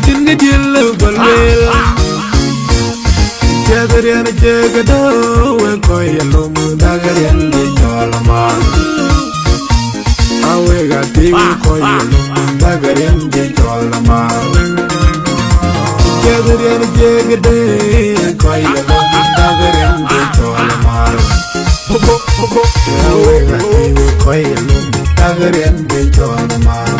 Jin deal balwel Jagarian jagado we koi Luum dagarian di jolaman Awe gati koi Luum dagarian di jolaman Jagarian jagade koi Luum dagarian di jolaman Awe gati koi Luum dagarian di jolaman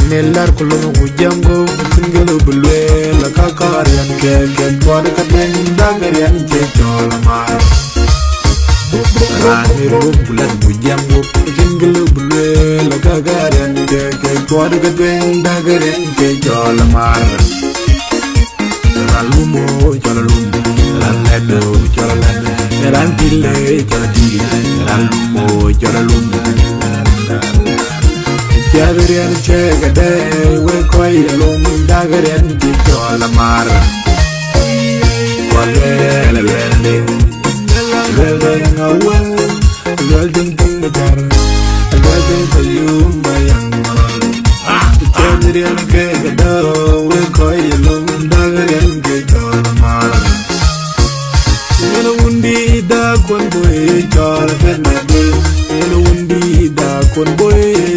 Nelar kulung hujango tinggal bulwe la kakarian ke tuar kadeng dagarian ke jolamar Ranir bulan hujango tinggal bulwe la kakarian ke tuar kadeng dagarian ke jolamar Ralumo jolalum ralendo jolalan rantile jolatile ralumo jolalum Jagarian jagade we koi Luum dagarian di jolamar Wale lele ngawal welding tingar welding payung bayang Jagarian jagade we koi Luum dagarian di jolamar Yelo undi da kon boy jol fenade Yelo undi da kon boy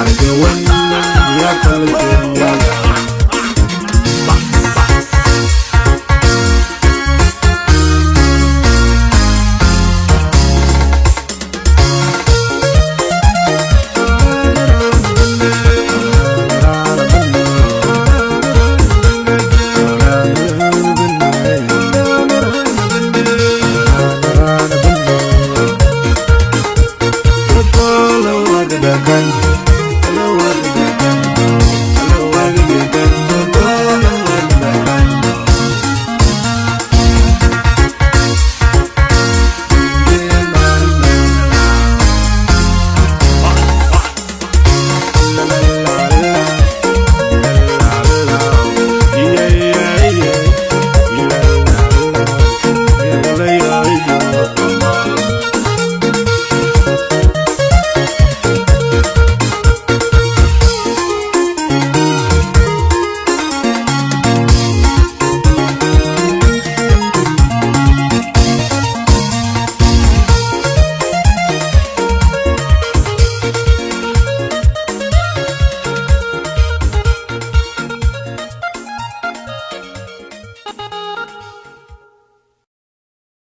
Marke wen ya kal chen ya